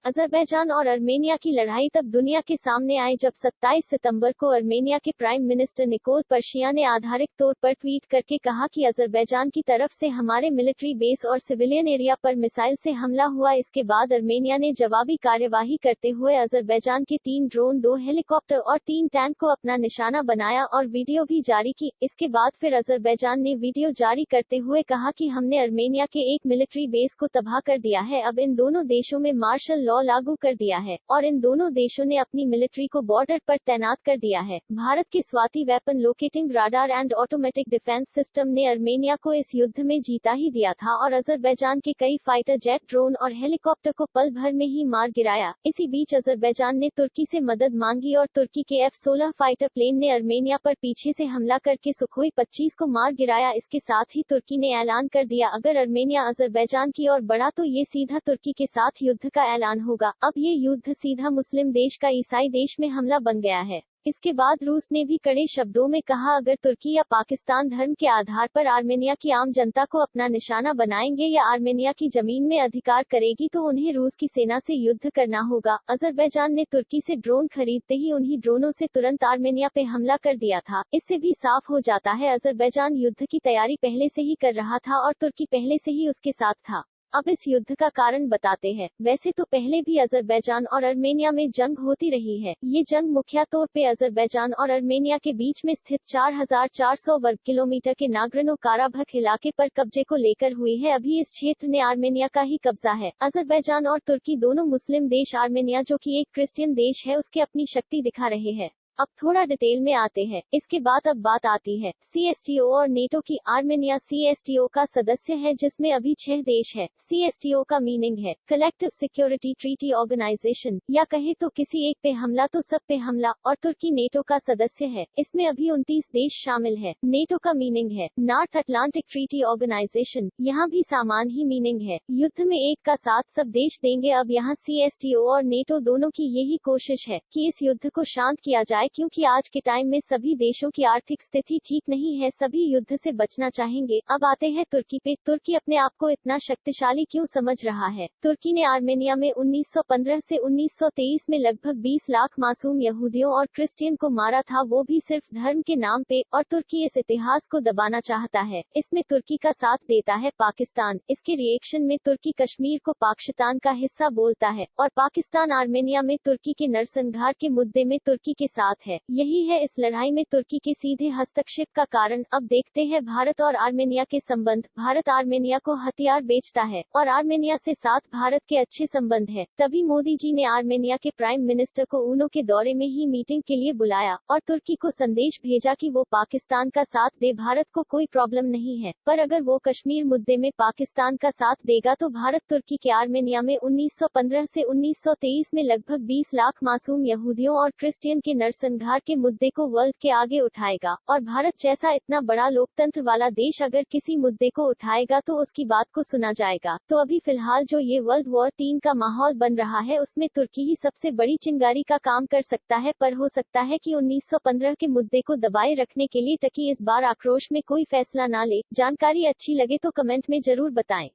Azerbaijan और Armenia की लड़ाई तब दुनिया के सामने आई जब 27 सितंबर को अर्मेनिया के प्राइम मिनिस्टर निकोल पर्शियान ने आधारिक तौर पर ट्वीट करके कहा कि अजरबैजान की तरफ से हमारे मिलिट्री बेस और सिविलियन एरिया पर मिसाइल से हमला हुआ। इसके बाद अर्मेनिया ने जवाबी कार्यवाही करते हुए अजरबैजान के 3 ड्रोन, 2 हेलीकॉप्टर और 3 टैंक को अपना निशाना बनाया और वीडियो भी जारी की। इसके बाद फिर अजरबैजान ने वीडियो जारी करते हुए कहा कि हमने अर्मेनिया के एक मिलिट्री बेस को तबाह कर दिया है। अब इन दोनों देशों में मार्शल लॉ लागू कर दिया है और इन दोनों देशों ने अपनी मिलिट्री को बॉर्डर पर तैनात कर दिया है। भारत के Swati weapon locating radar and automatic defence system ने अर्मेनिया को इस युद्ध में जीता ही दिया था और अजरबैजान के कई फाइटर जेट, ड्रोन और हेलीकॉप्टर को पल भर में ही मार गिराया। इसी बीच अजरबैजान ने तुर्की से मदद मांगी और तुर्की के F-16 फाइटर प्लेन ने अर्मेनिया पर पीछे से हमला करके सुखोई 25 को मार गिराया। इसके साथ ही तुर्की ने ऐलान कर दिया अगर अर्मेनिया अजरबैजान की ओर बढ़ा तो ये सीधा तुर्की के साथ युद्ध का ऐलान होगा। अब ये युद्ध सीधा मुस्लिम देश का ईसाई देश में हमला बन गया है। इसके बाद रूस ने भी कड़े शब्दों में कहा अगर तुर्की या पाकिस्तान धर्म के आधार पर आर्मेनिया की आम जनता को अपना निशाना बनाएंगे या आर्मेनिया की जमीन में अधिकार करेगी तो उन्हें रूस की सेना से युद्ध करना होगा। अजरबैजान ने तुर्की से ड्रोन खरीदते ही उन्हीं ड्रोनों से तुरंत आर्मेनिया पे हमला कर दिया था। इससे भी साफ हो जाता है अजरबैजान युद्ध की तैयारी पहले से ही कर रहा था और तुर्की पहले से ही उसके साथ था। अब इस युद्ध का कारण बताते हैं। वैसे तो पहले भी अजरबैजान और अर्मेनिया में जंग होती रही है। ये जंग मुख्य तौर पे अजरबैजान और अर्मेनिया के बीच में स्थित 4400 वर्ग किलोमीटर के नागोर्नो काराबख इलाके पर कब्जे को लेकर हुई है। अभी इस क्षेत्र ने आर्मेनिया का ही कब्जा है। अजरबैजान और तुर्की दोनों मुस्लिम देश, आर्मेनिया जो कि एक क्रिश्चियन देश है, उसके अपनी शक्ति दिखा रहे हैं। अब थोड़ा डिटेल में आते हैं। इसके बाद अब बात आती है CSTO और नेटो की। आर्मेनिया CSTO का सदस्य है जिसमें अभी 6 देश है। CSTO का मीनिंग है कलेक्टिव सिक्योरिटी ट्रीटी ऑर्गेनाइजेशन, या कहे तो किसी एक पे हमला तो सब पे हमला। और तुर्की नेटो का सदस्य है। इसमें अभी 29 देश शामिल है। नेटो का मीनिंग है नॉर्थ अटलांटिक ट्रीटी ऑर्गेनाइजेशन, यहाँ भी सामान ही मीनिंग है। युद्ध में एक का साथ सब देश देंगे। अब यहाँ CSTO और नेटो दोनों की यही कोशिश है कि इस युद्ध को शांत किया जाए, क्योंकि आज के टाइम में सभी देशों की आर्थिक स्थिति ठीक नहीं है। सभी युद्ध से बचना चाहेंगे। अब आते हैं तुर्की पे। तुर्की अपने आप को इतना शक्तिशाली क्यों समझ रहा है? तुर्की ने आर्मेनिया में 1915 से 1923 में लगभग 20 लाख मासूम यहूदियों और क्रिश्चियन को मारा था, वो भी सिर्फ धर्म के नाम पे। और तुर्की इस इतिहास को दबाना चाहता है। इसमें तुर्की का साथ देता है पाकिस्तान। इसके रिएक्शन में तुर्की कश्मीर को पाकिस्तान का हिस्सा बोलता है और पाकिस्तान आर्मेनिया में तुर्की के नरसंहार के मुद्दे में तुर्की के साथ है। यही है इस लड़ाई में तुर्की के सीधे हस्तक्षेप का कारण। अब देखते हैं भारत और आर्मेनिया के संबंध। भारत आर्मेनिया को हथियार बेचता है और आर्मेनिया से साथ भारत के अच्छे संबंध है। तभी मोदी जी ने आर्मेनिया के प्राइम मिनिस्टर को ऊनो के दौरे में ही मीटिंग के लिए बुलाया और तुर्की को संदेश भेजा कि वो पाकिस्तान का साथ दे, भारत को कोई प्रॉब्लम नहीं है। पर अगर वो कश्मीर मुद्दे में पाकिस्तान का साथ देगा तो भारत तुर्की के आर्मेनिया में 1915 से 1923 में लगभग 20 लाख मासूम यहूदियों और क्रिश्चियन के नरसंहार के मुद्दे को वर्ल्ड के आगे उठाएगा। और भारत जैसा इतना बड़ा लोकतंत्र वाला देश अगर किसी मुद्दे को उठाएगा तो उसकी बात को सुना जाएगा। तो अभी फिलहाल जो ये वर्ल्ड वॉर 3 का माहौल बन रहा है उसमें तुर्की ही सबसे बड़ी चिंगारी का काम कर सकता है। पर हो सकता है कि 1915 के मुद्दे को दबाए रखने के लिए टर्की इस बार आक्रोश में कोई फैसला ना ले। जानकारी अच्छी लगे तो कमेंट में जरूर बताएं।